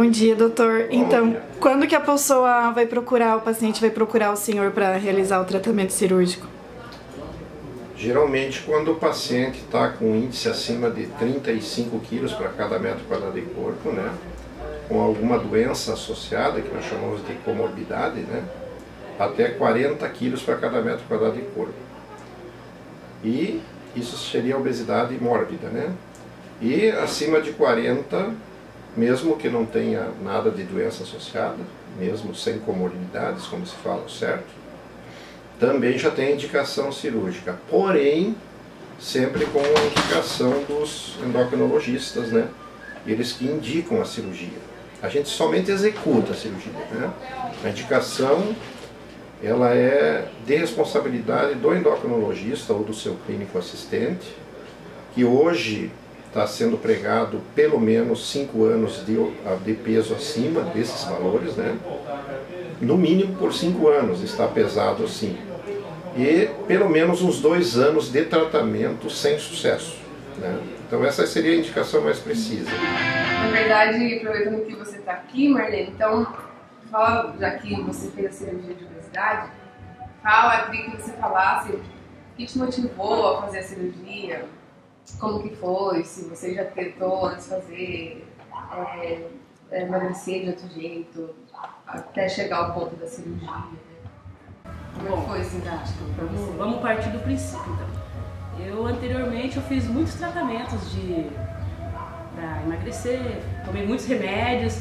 Bom dia, doutor. Então, dia. quando que a pessoa vai procurar, o paciente vai procurar o senhor para realizar o tratamento cirúrgico? Geralmente quando o paciente está com um índice acima de 35 quilos para cada metro quadrado de corpo, né? Com alguma doença associada, que nós chamamos de comorbidade, né? Até 40 quilos para cada metro quadrado de corpo. E isso seria a obesidade mórbida, né? E acima de 40, mesmo que não tenha nada de doença associada, mesmo sem comorbidades, como se fala, certo? Também já tem indicação cirúrgica, porém, sempre com a indicação dos endocrinologistas, né? Eles que indicam a cirurgia. A gente somente executa a cirurgia, né? A indicação, ela é de responsabilidade do endocrinologista ou do seu clínico assistente, que hoje está sendo pregado pelo menos 5 anos de peso acima desses valores, né? No mínimo por 5 anos está pesado assim. E pelo menos uns 2 anos de tratamento sem sucesso, né? Então essa seria a indicação mais precisa. Na verdade, aproveitando que você está aqui, Marlene, então fala, já que você fez a cirurgia de obesidade, queria que você falasse o que te motivou a fazer a cirurgia, como que foi, se você já tentou antes fazer, emagrecer de outro jeito, até chegar ao ponto da cirurgia, né? Como foi esse engajamento para você? Vamos partir do princípio, então. Anteriormente, eu fiz muitos tratamentos para emagrecer, tomei muitos remédios.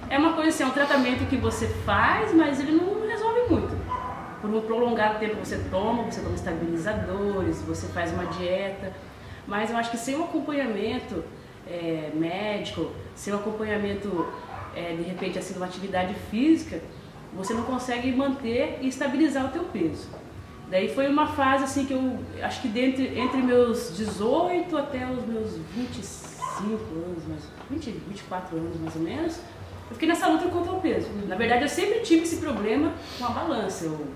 É uma coisa assim, é um tratamento que você faz, mas ele não resolve muito. Por um prolongado tempo você toma estabilizadores, você faz uma dieta, mas eu acho que sem um acompanhamento médico, sem um acompanhamento, de repente, assim, de uma atividade física, você não consegue manter e estabilizar o teu peso. Daí foi uma fase assim que eu acho que entre meus 18 até os meus 25 anos, 24 anos mais ou menos, eu fiquei nessa luta contra o peso. Na verdade, eu sempre tive esse problema com a balança. Eu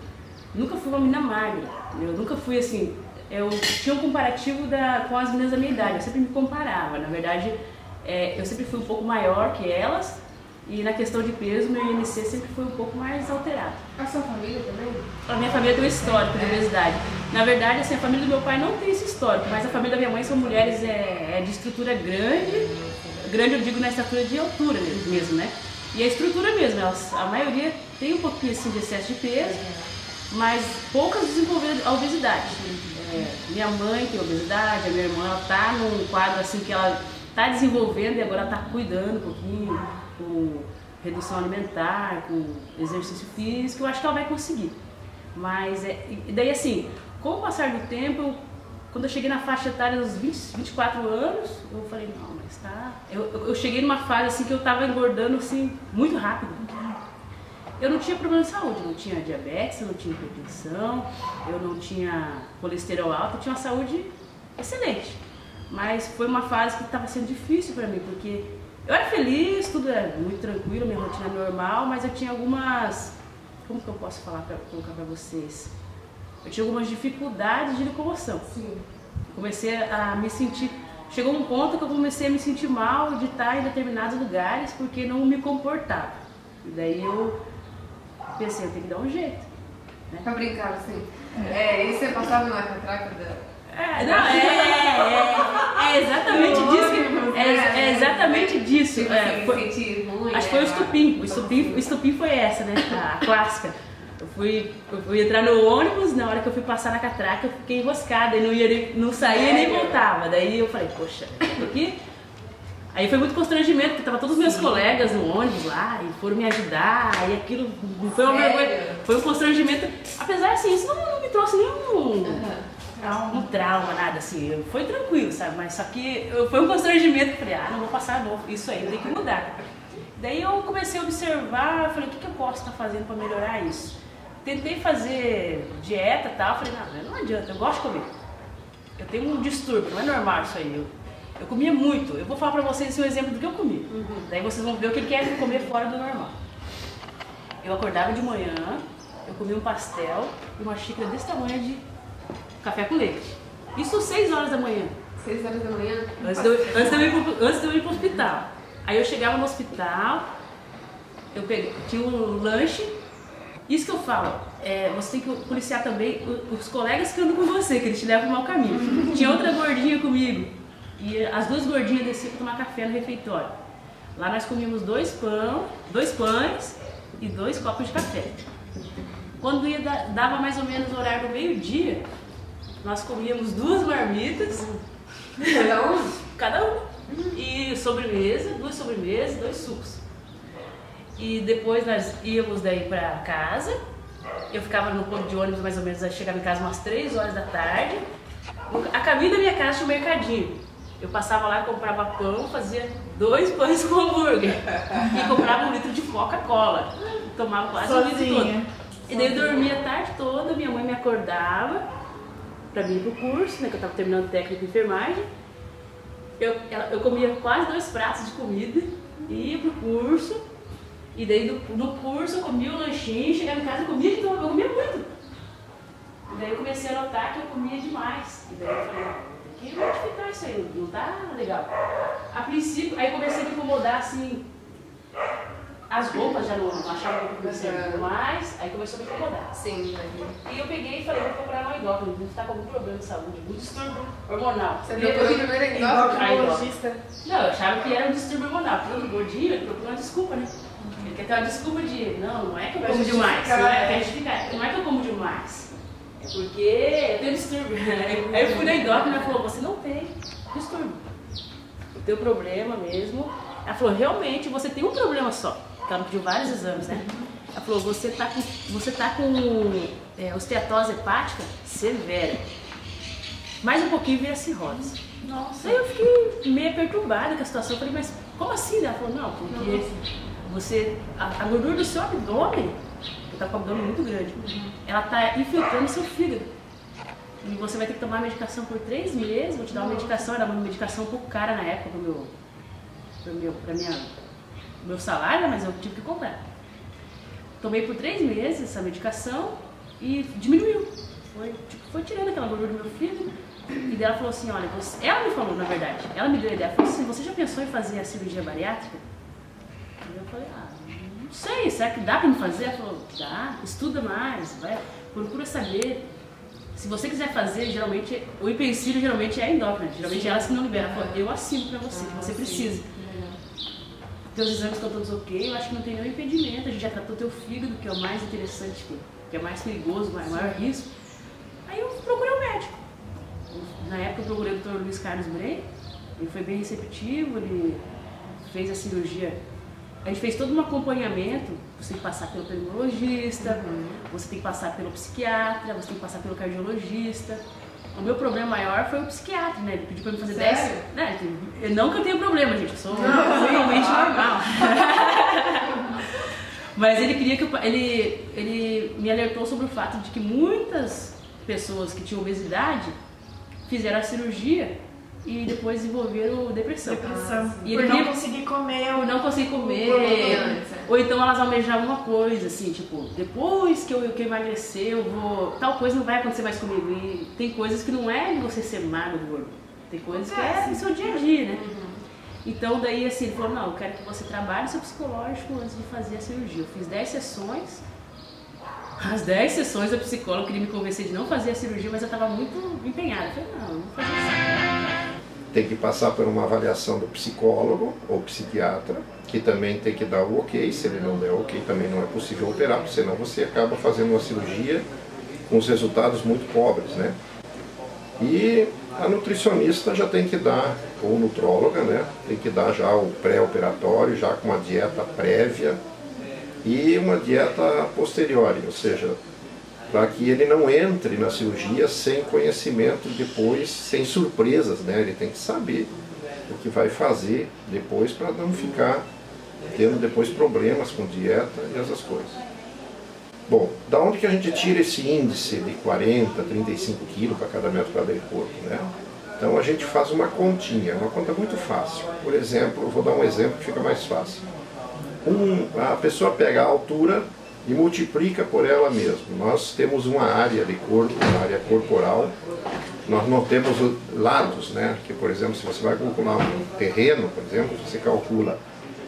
nunca fui uma menina magra, eu nunca fui assim. Eu tinha um comparativo com as meninas da minha idade, eu sempre me comparava. Na verdade, eu sempre fui um pouco maior que elas. E na questão de peso, meu IMC sempre foi um pouco mais alterado. A sua família também? A minha família tem um histórico de obesidade. Na verdade, assim, a família do meu pai não tem esse histórico, mas a família da minha mãe são mulheres de estrutura grande. Grande eu digo na estatura de altura mesmo, né? E a estrutura mesmo, a maioria tem um pouquinho assim de excesso de peso, mas poucas desenvolveram a obesidade. Minha mãe tem obesidade, a minha irmã ela tá num quadro assim que ela tá desenvolvendo e agora tá cuidando um pouquinho, com redução alimentar, com exercício físico, eu acho que ela vai conseguir. Mas, daí assim, com o passar do tempo, quando eu cheguei na faixa etária dos 24 anos, eu falei, não, mas tá... Eu cheguei numa fase assim que eu tava engordando assim, muito rápido. Eu não tinha problema de saúde, eu não tinha diabetes, eu não tinha hipertensão, eu não tinha colesterol alto, eu tinha uma saúde excelente. Mas foi uma fase que estava sendo difícil para mim, porque eu era feliz, tudo era muito tranquilo, minha rotina normal, mas eu tinha algumas... Como que eu posso colocar para vocês? Eu tinha algumas dificuldades de locomoção. Sim. Comecei a me sentir... Chegou um ponto que eu comecei a me sentir mal de estar em determinados lugares porque não me comportava. E daí eu pensei, eu tenho que dar um jeito. Né? Pra brincar, assim. E você passava na catraca da... É exatamente disso. É exatamente disso. Acho que foi o estupim. O estupim foi essa, né? A clássica. Eu fui entrar no ônibus, na hora que eu fui passar na catraca, eu fiquei enroscada e não saía nem voltava. Daí eu falei, poxa, eu tô aqui. Aí foi muito constrangimento, porque estavam todos os meus colegas no ônibus lá e foram me ajudar, e aquilo foi uma vergonha, foi um constrangimento. Apesar assim, isso não me trouxe nenhum um trauma, nada assim, foi tranquilo, sabe? Mas só que foi um constrangimento, eu falei, não vou passar novo, isso aí tem que mudar. Daí eu comecei a observar, falei, o que eu posso estar fazendo para melhorar isso? Tentei fazer dieta e tal, falei, não adianta, eu gosto de comer. Eu tenho um distúrbio, não é normal isso aí. Eu comia muito, eu vou falar pra vocês um exemplo do que eu comia. Daí vocês vão ver o que é comer fora do normal. Eu acordava de manhã, eu comia um pastel e uma xícara desse tamanho de café com leite. Isso às 6 horas da manhã. 6 horas da manhã? Antes de eu ir pro hospital. Aí eu chegava no hospital, tinha um lanche. Isso que eu falo, você tem que policiar também os colegas que andam com você, que eles te levam pro mau caminho. Tinha outra gordinha comigo, e as duas gordinhas desciam para tomar café no refeitório. Lá nós comíamos 2 pães e 2 copos de café. Quando dava mais ou menos o horário do meio-dia, nós comíamos 2 marmitas, cada um, e sobremesa, 2 sobremesas, 2 sucos. E depois nós íamos daí para casa. Eu ficava no ponto de ônibus mais ou menos, chegava em casa umas 3 horas da tarde. A caminho da minha casa tinha um mercadinho. Eu passava lá, comprava pão, fazia 2 pães com hambúrguer e comprava 1 litro de Coca-Cola. Tomava quase o litro todo. E daí eu dormia a tarde toda, minha mãe me acordava para vir pro curso, né, que eu estava terminando técnico de enfermagem. Eu comia quase 2 pratos de comida, ia pro curso. E daí no curso eu comia o lanchinho, chegava em casa e comia de novo, eu comia muito. E daí eu comecei a notar que eu comia demais. E daí eu falei, tem que modificar isso aí, não tá legal. A princípio, aí comecei a me incomodar assim, as roupas já não achavam que eu comecei mais, aí começou a me incomodar. Sim. E eu peguei e falei, vou procurar uma endócrina, vou estar com algum problema de saúde, algum distúrbio hormonal. Você procurou primeiro endocrinologista? Não, eu achava que era um distúrbio hormonal, porque todo gordinho ele procura uma desculpa, né? Ele quer ter uma desculpa de, não é que eu como demais, não é que eu como demais, é porque eu tenho distúrbio. Aí eu fui na endócrina e ela falou, você não tem distúrbio, o teu problema mesmo. Ela falou, realmente você tem um problema só, porque ela me pediu vários exames, né? Ela falou, você tá com osteatose hepática severa, mais um pouquinho vira cirrose. Nossa. Aí eu fiquei meio perturbada com a situação, eu falei, mas como assim? Ela falou, não, porque a gordura do seu abdômen, que tá com o abdômen muito grande, ela tá infiltrando o seu fígado. E você vai ter que tomar medicação por 3 meses, vou te dar uma medicação, era uma medicação um pouco cara na época pro meu salário, mas eu tive que comprar. Tomei por 3 meses essa medicação e diminuiu. Foi tirando aquela gordura do meu fígado. E daí ela falou assim, olha, ela me falou, na verdade, ela me deu a ideia, ela falou assim, você já pensou em fazer a cirurgia bariátrica? E eu falei, não sei, será que dá pra me fazer? Ela falou, dá, estuda mais, procura saber. Se você quiser fazer, geralmente, o empecilho geralmente é a endócrina, geralmente elas que não liberam. Ela falou, eu assino pra você, que você precisa. Teus exames estão todos ok, eu acho que não tem nenhum impedimento, a gente já tratou teu fígado, que é o mais interessante, que é mais perigoso, o maior risco. Aí eu procurei um médico. Na época eu procurei o Dr. Luiz Carlos Brey, ele foi bem receptivo, ele fez a cirurgia. A gente fez todo um acompanhamento, você tem que passar pelo pneumologista, você tem que passar pelo psiquiatra, você tem que passar pelo cardiologista. O meu problema maior foi o psiquiatra, né? Ele pediu pra eu fazer 10. Né? Não que eu tenha problema, gente, eu sou totalmente normal. Mas ele queria que ele me alertou sobre o fato de que muitas pessoas que tinham obesidade fizeram a cirurgia e depois desenvolveram depressão. E por não conseguir comer. Por não conseguir comer. Ou então elas almejavam uma coisa, assim, tipo, depois que eu emagrecer, eu vou. Tal coisa não vai acontecer mais comigo. E tem coisas que não é de você ser magro, gordo. Tem coisas que é do seu dia a dia, né? Então daí assim, ele falou, não, eu quero que você trabalhe o seu psicológico antes de fazer a cirurgia. Eu fiz 10 sessões. As 10 sessões a psicóloga queria me convencer de não fazer a cirurgia, mas eu estava muito empenhada. Eu falei, não vou fazer isso. Tem que passar por uma avaliação do psicólogo ou psiquiatra, que também tem que dar o ok. Se ele não der o ok, também não é possível operar, porque senão você acaba fazendo uma cirurgia com os resultados muito pobres, né? E a nutricionista já tem que dar, ou nutróloga, né? Tem que dar já o pré-operatório, já com uma dieta prévia e uma dieta posterior, ou seja, para que ele não entre na cirurgia sem conhecimento depois, sem surpresas, né? Ele tem que saber o que vai fazer depois para não ficar tendo depois problemas com dieta e essas coisas. Bom, da onde que a gente tira esse índice de 40, 35 quilos para cada metro quadrado de corpo, né? Então a gente faz uma continha, uma conta muito fácil. Por exemplo, eu vou dar um exemplo que fica mais fácil. A pessoa pega a altura e multiplica por ela mesma. Nós temos uma área de corpo, uma área corporal. Nós não temos lados, né? Que, por exemplo, se você vai calcular um terreno, por exemplo, você calcula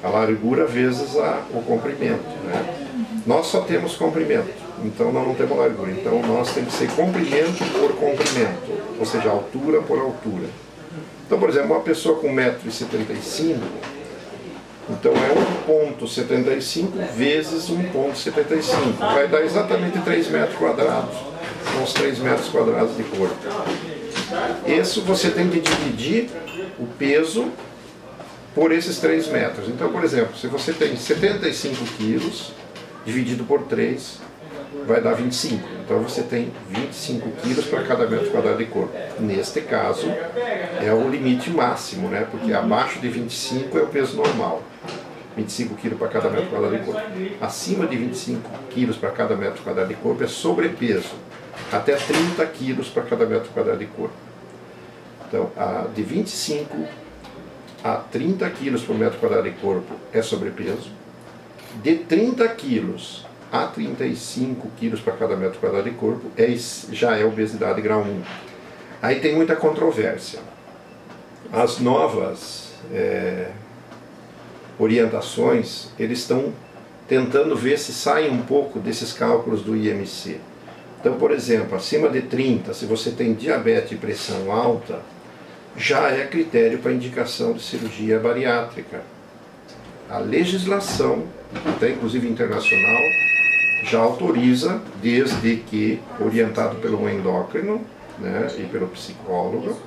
A largura vezes o comprimento, né? Nós só temos comprimento, então nós não temos largura. Então nós temos que ser comprimento por comprimento, ou seja, altura por altura. Então, por exemplo, uma pessoa com 1,75 m, então é 1,75 vezes 1,75. Vai dar exatamente 3 metros quadrados. São os 3 metros quadrados de corpo. Isso você tem que dividir o peso por esses 3 metros. Então, por exemplo, se você tem 75 quilos, dividido por 3, vai dar 25. Então você tem 25 quilos para cada metro quadrado de corpo. Neste caso, é o limite máximo, né? Porque abaixo de 25 é o peso normal. 25 quilos para cada metro quadrado de corpo. Acima de 25 quilos para cada metro quadrado de corpo é sobrepeso. Até 30 quilos para cada metro quadrado de corpo. Então, de 25 a 30 quilos por metro quadrado de corpo é sobrepeso. De 30 quilos a 35 quilos para cada metro quadrado de corpo já é obesidade grau 1. Aí tem muita controvérsia. As novas orientações, eles estão tentando ver se saem um pouco desses cálculos do IMC. Então, por exemplo, acima de 30, se você tem diabetes e pressão alta, já é critério para indicação de cirurgia bariátrica. A legislação, até inclusive internacional, já autoriza, desde que orientado pelo endócrino, né, e pelo psicólogo,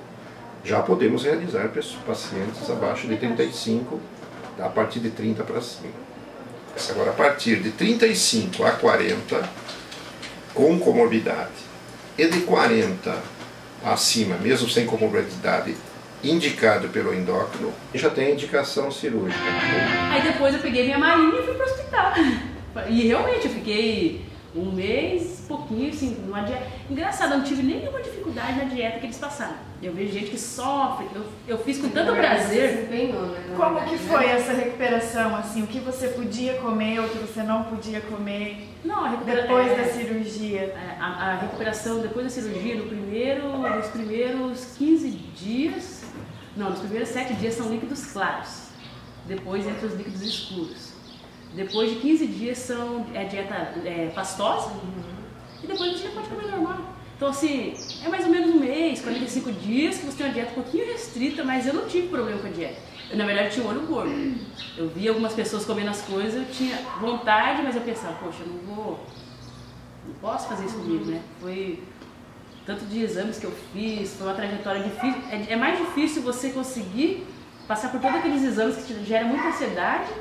já podemos realizar pacientes abaixo de 35, a partir de 30 para cima. Agora, a partir de 35 a 40, com comorbidade, e de 40 acima, mesmo sem comorbidade, indicado pelo endócrino, já tem indicação cirúrgica. Aí depois eu peguei minha malinha e fui pro hospital. E realmente eu fiquei um mês, pouquinho, assim, numa dieta. Engraçado, eu não tive nenhuma dificuldade na dieta que eles passaram. Eu vejo gente que sofre, eu fiz com tanto prazer. Como que foi essa recuperação, assim? O que você podia comer, o que você não podia comer? Não, depois da cirurgia? A recuperação depois da cirurgia, nos primeiros 15 dias, não, nos primeiros 7 dias são líquidos claros. Depois entra os líquidos escuros. Depois de 15 dias são dieta pastosa. E depois você já pode comer normal. Então, assim, é mais ou menos um mês, 45 dias que você tem uma dieta um pouquinho restrita, mas eu não tive problema com a dieta. Eu, na verdade, tinha um olho gordo. Eu via algumas pessoas comendo as coisas, eu tinha vontade, mas eu pensava, poxa, eu não posso fazer isso comigo, né? Foi tanto de exames que eu fiz, foi uma trajetória difícil. É mais difícil você conseguir passar por todos aqueles exames que te geram muita ansiedade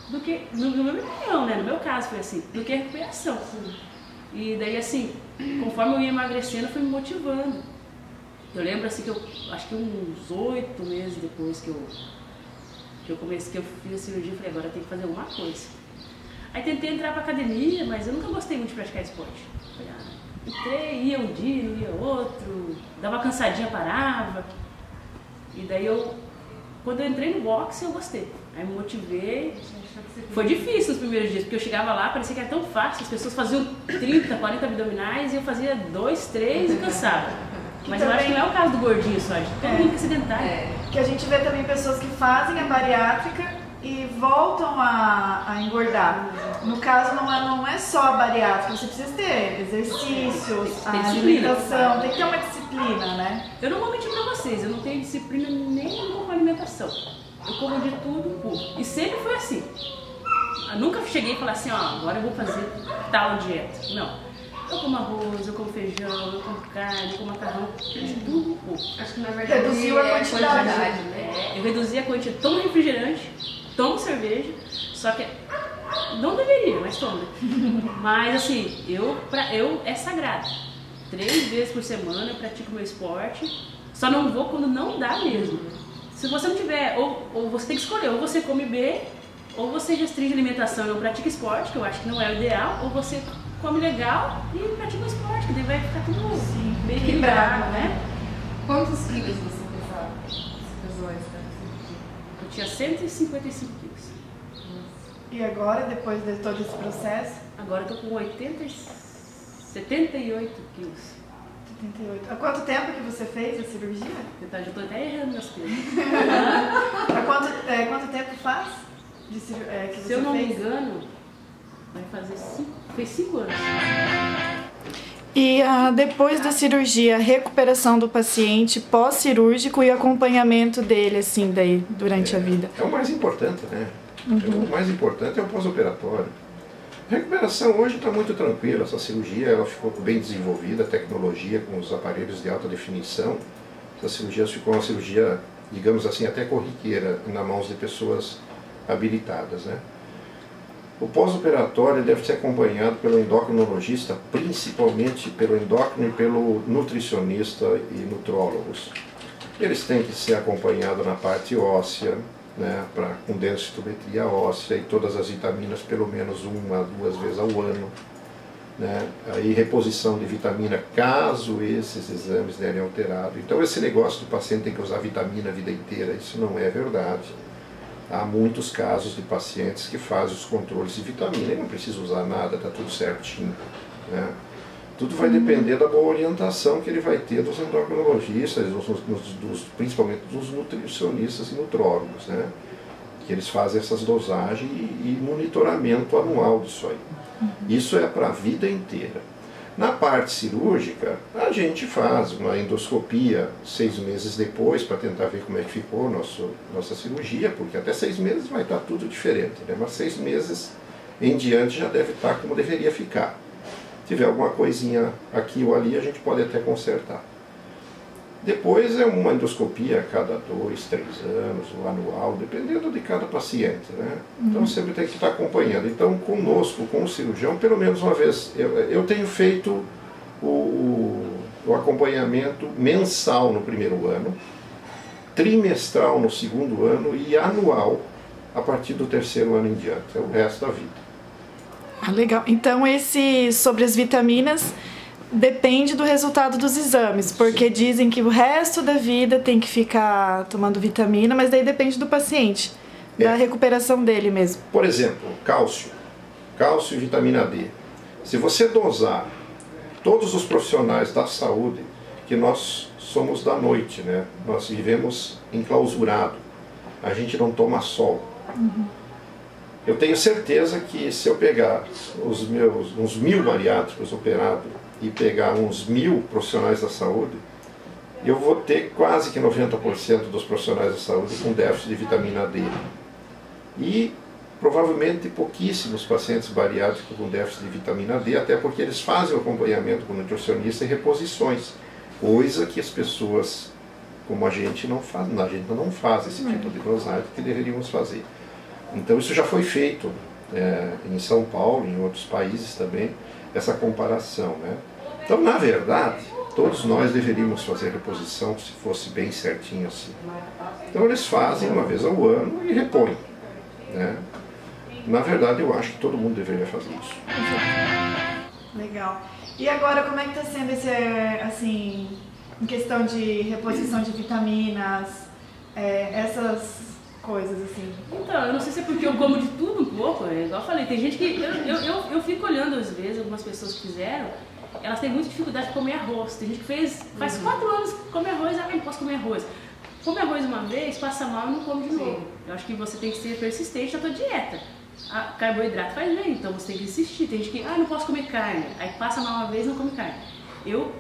do que, no meu opinião, né? No meu caso foi assim, do que a recuperação. E daí, assim, conforme eu ia emagrecendo, eu fui me motivando. Eu lembro, assim, que eu acho que uns 8 meses depois que eu fiz a cirurgia, eu falei, agora eu tenho que fazer alguma coisa. Aí tentei entrar pra academia, mas eu nunca gostei muito de praticar esporte. Falei, entrei, ia um dia, não ia outro, dava uma cansadinha, parava. E daí quando eu entrei no boxe, eu gostei. Aí me motivei. Foi difícil nos primeiros dias, porque eu chegava lá, parecia que era tão fácil. As pessoas faziam 30, 40 abdominais e eu fazia 2, 3 e cansava. Mas eu acho que não é o caso do gordinho só, de todo mundo que é sedentário. Que a gente vê também pessoas que fazem a bariátrica e voltam a engordar. No caso, não é só a bariátrica, você precisa ter exercícios, a alimentação, tem que ter uma disciplina, né? Eu não vou mentir pra vocês, eu não tenho disciplina nenhuma com alimentação. Eu como de tudo um pouco. E sempre foi assim. Eu nunca cheguei e falei assim, agora eu vou fazer tal dieta. Não. Eu como arroz, eu como feijão, eu como carne, eu como macarrão, de tudo um pouco. Acho que na verdade reduziu a quantidade, né? Eu reduzi a quantidade, tomo refrigerante, tomo cerveja, só que não deveria, mas tomo. Mas assim, eu é sagrado. 3 vezes por semana eu pratico meu esporte, só não vou quando não dá mesmo. Se você não tiver, ou você tem que escolher, ou você come bem, ou você restringe a alimentação e não pratica esporte, que eu acho que não é o ideal, ou você come legal e pratica o esporte, que daí vai ficar tudo meio equilibrado, né? Quantos quilos você pesava? Você pesou essa? Eu tinha 155 quilos. E agora, depois de todo esse processo? Agora eu tô com 78 quilos. 78. Há quanto tempo que você fez a cirurgia? Já tô até errando meus pesos. Há quanto tempo faz? que você fez? Se eu não me engano, fez 5 anos. E depois da cirurgia, a recuperação do paciente pós-cirúrgico e acompanhamento dele, assim, daí, durante a vida? É o mais importante, né? O mais importante é o pós-operatório. A recuperação hoje está muito tranquila, essa cirurgia ela ficou bem desenvolvida, a tecnologia com os aparelhos de alta definição. Essa cirurgia ficou uma cirurgia, digamos assim, até corriqueira, nas mãos de pessoas habilitadas, né? O pós-operatório deve ser acompanhado pelo endocrinologista, principalmente pelo endócrino e pelo nutricionista e nutrólogos. Eles têm que ser acompanhados na parte óssea, né, com densitometria óssea e todas as vitaminas pelo menos 1 a 2 vezes ao ano. Né? Aí reposição de vitamina, caso esses exames derem alterado. Então esse negócio do paciente tem que usar vitamina a vida inteira, isso não é verdade. Há muitos casos de pacientes que fazem os controles de vitamina e não precisa usar nada, está tudo certinho. Né? Tudo vai depender da boa orientação que ele vai ter dos endocrinologistas, principalmente dos nutricionistas e nutrólogos, né? Que eles fazem essas dosagens e monitoramento anual disso aí. Isso é para a vida inteira. Na parte cirúrgica, a gente faz uma endoscopia 6 meses depois para tentar ver como é que ficou nossa cirurgia, porque até 6 meses vai estar tudo diferente, né? Mas 6 meses em diante já deve estar como deveria ficar. Se tiver alguma coisinha aqui ou ali, a gente pode até consertar. Depois é uma endoscopia a cada 2, 3 anos, ou anual, dependendo de cada paciente, né? Então sempre tem que estar acompanhando. Então conosco, com o cirurgião, pelo menos uma vez, eu tenho feito o acompanhamento mensal no primeiro ano, trimestral no segundo ano e anual a partir do 3º ano em diante, é o resto da vida. Legal. Então sobre as vitaminas depende do resultado dos exames, porque dizem que o resto da vida tem que ficar tomando vitamina, mas daí depende do paciente, da recuperação dele mesmo. Por exemplo, cálcio e vitamina D. Se você dosar, todos os profissionais da saúde, que nós somos da noite, né? Nós vivemos enclausurado, a gente não toma sol. Eu tenho certeza que se eu pegar uns 1000 bariátricos operados e pegar uns 1000 profissionais da saúde, eu vou ter quase que 90% dos profissionais da saúde com déficit de vitamina D. E provavelmente pouquíssimos pacientes bariátricos com déficit de vitamina D, até porque eles fazem o acompanhamento com o nutricionista e reposições, coisa que as pessoas como a gente não faz esse tipo de dosagem que deveríamos fazer. Então isso já foi feito em São Paulo, em outros países também, essa comparação, né? Então, na verdade, todos nós deveríamos fazer reposição se fosse bem certinho assim. Então eles fazem uma vez ao ano e repõem, né? Na verdade, eu acho que todo mundo deveria fazer isso. Legal. E agora, como é que está sendo esse, assim, em questão de reposição de vitaminas, essas coisas assim? Então, eu não sei se é porque eu como de tudo um pouco, igual eu falei, tem gente que, eu fico olhando às vezes, algumas pessoas que fizeram, elas têm muita dificuldade de comer arroz. Tem gente que faz 4 anos que come arroz, não posso comer arroz. Come arroz uma vez, passa mal e não come de novo. Eu acho que você tem que ser persistente na tua dieta. Carboidrato faz bem, então você tem que insistir. Tem gente que, não posso comer carne, aí passa mal uma vez e não come carne. Eu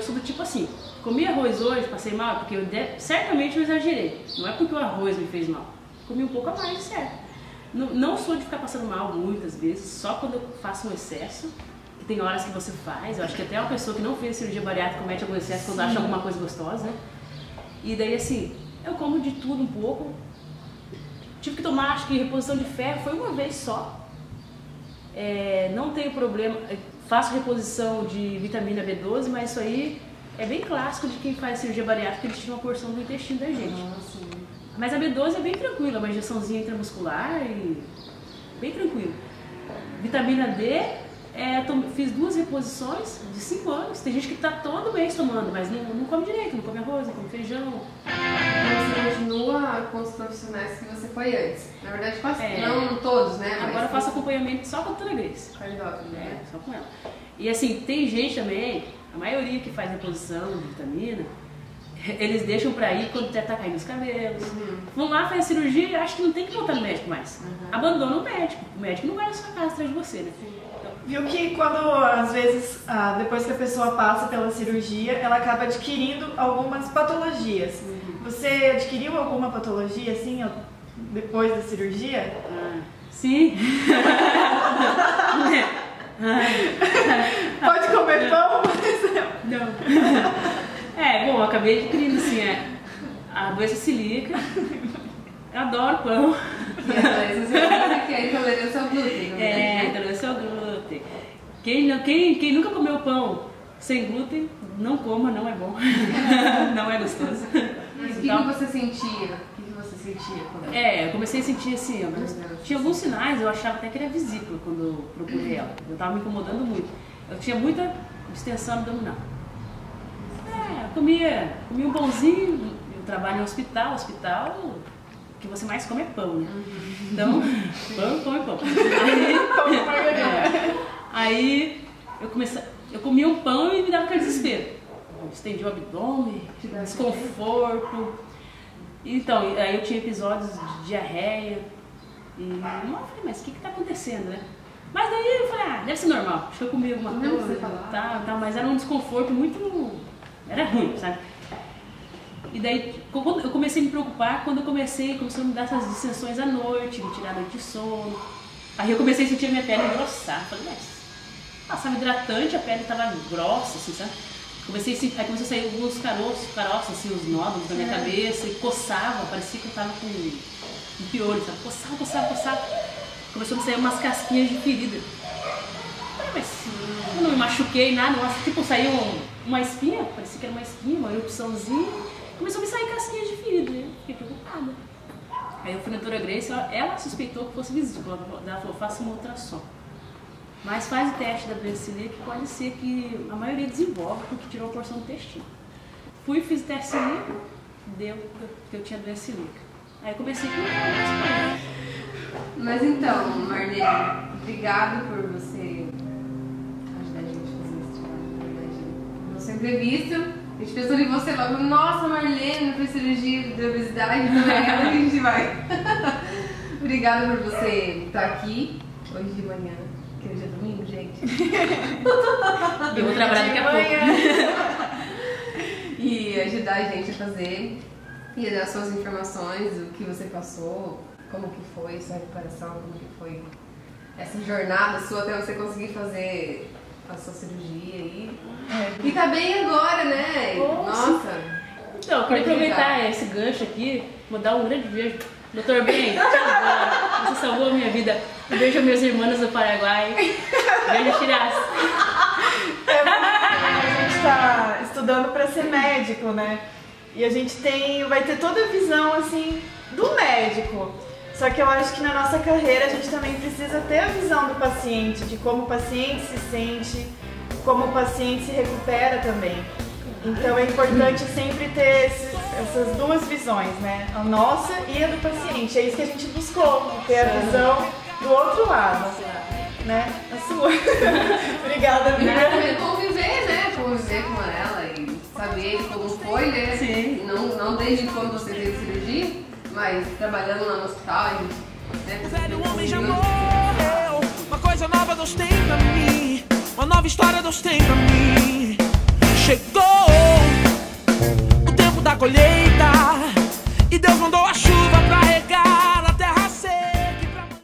sou do tipo assim, comi arroz hoje, passei mal, porque certamente eu exagerei. Não é porque o arroz me fez mal. Comi um pouco a mais, certo. Não sou de ficar passando mal muitas vezes, só quando eu faço um excesso. Que tem horas que você faz. Eu acho que até uma pessoa que não fez cirurgia bariátrica comete algum excesso quando acha alguma coisa gostosa, né? E daí assim, eu como de tudo um pouco. Tive que tomar, acho que reposição de ferro foi uma vez só. Não tenho problema, faço reposição de vitamina B12, mas isso aí é bem clássico de quem faz cirurgia bariátrica, eles tiram uma porção do intestino da gente. Mas a B12 é bem tranquila, uma injeçãozinha intramuscular e bem tranquilo. Vitamina D, fiz 2 reposições de 5 anos. Tem gente que está todo mês tomando, mas não come direito, não come arroz, não come feijão. Você continua com os profissionais que você foi antes? Na verdade, não todos, né? Agora eu faço acompanhamento só com a doutora Grace. Só com ela. E assim, tem gente também, a maioria que faz reposição de vitamina, eles deixam pra ir quando já tá caindo os cabelos. Vão lá, faz a cirurgia, acho que não tem que voltar no médico mais. Abandona o médico não vai na sua casa atrás de você, né? Viu que quando, às vezes, depois que a pessoa passa pela cirurgia, ela acaba adquirindo algumas patologias. Você adquiriu alguma patologia, assim, depois da cirurgia? Sim. Pode comer pão, por exemplo? Não. Bom, eu acabei adquirindo, assim, a doença celíaca. Eu adoro pão. E a doença celíaca, que é a intolerância ao glúten. A intolerância ao glúten. Quem nunca comeu pão sem glúten, não coma, não é bom. Não é gostoso. Mas o que você sentia? Eu comecei a sentir assim, tinha alguns sinais, eu achava até que era vesícula quando eu procurei ela. Eu tava me incomodando muito. Eu tinha muita distensão abdominal. Eu comia um pãozinho, eu trabalho em hospital, o que você mais come é pão, né? Então, pão, come pão. Aí eu comia um pão e me dava aquele desespero. Estendia o abdômen, desconforto. Então, aí eu tinha episódios de diarreia. E eu falei, mas o que tá acontecendo, né? Mas daí eu falei, deve ser normal. Acho que eu comi alguma coisa, mas era um desconforto muito... Era ruim, sabe? E daí eu comecei a me preocupar quando começou a me dar essas distensões à noite, me tirar a noite de sono. Aí eu comecei a sentir a minha pele engrossar. Falei, mas passava hidratante, a pele estava grossa, assim, sabe? Aí começou a sair alguns caroços, assim, os nódulos da minha cabeça, e coçava, parecia que eu tava com um piolho, sabe? Coçava. Começou a sair umas casquinhas de ferida. Mas eu não me machuquei, nada, tipo, saiu uma espinha, parecia que era uma espinha, uma erupçãozinha, começou a me sair casquinhas de ferida, né? Fiquei preocupada. Aí eu fui na doutora Grace, ela suspeitou que fosse vesícula, ela falou, faça uma ultrassom. Mas faz o teste da doença celíaca, que pode ser que a maioria desenvolve porque tirou a porção do intestino. Fiz o teste celíaco, deu que eu tinha doença celíaca. Aí comecei com Mas então, Marlene, obrigado por você ajudar a gente a fazer esse trabalho. Nossa entrevista, a gente pensou em você logo, nossa, Marlene, fez cirurgia de obesidade, então é ela que a gente vai. Obrigada por você estar aqui hoje de manhã. Que hoje é domingo, gente. Eu vou trabalhar daqui a pouco. E ajudar a gente a fazer e dar suas informações, o que você passou, como que foi sua recuperação, como que foi essa jornada sua até você conseguir fazer a sua cirurgia aí. E tá bem agora, né? Nossa! Então, eu queria aproveitar esse gancho aqui, mandar um grande beijo. Doutor Ben, você salvou a minha vida. Um beijo aos meus irmãos do Paraguai. Beijo, Chirás. A gente está estudando para ser médico, né? E a gente vai ter toda a visão, assim, do médico. Só que eu acho que na nossa carreira a gente também precisa ter a visão do paciente, de como o paciente se sente, como o paciente se recupera também. Então é importante sempre ter essas duas visões, né? A nossa e a do paciente. É isso que a gente buscou, ter a visão do outro lado, né? A sua. Obrigada, Bia. Conviver, né? Conviver com ela e saber como foi, né? Sim. Não desde quando você fez cirurgia, mas trabalhando lá no hospital, a gente, né? O velho homem já morreu. Uma coisa nova Deus tem pra mim. Uma nova história Deus tem pra mim. Chegou o tempo da colheita e Deus mandou a chuva pra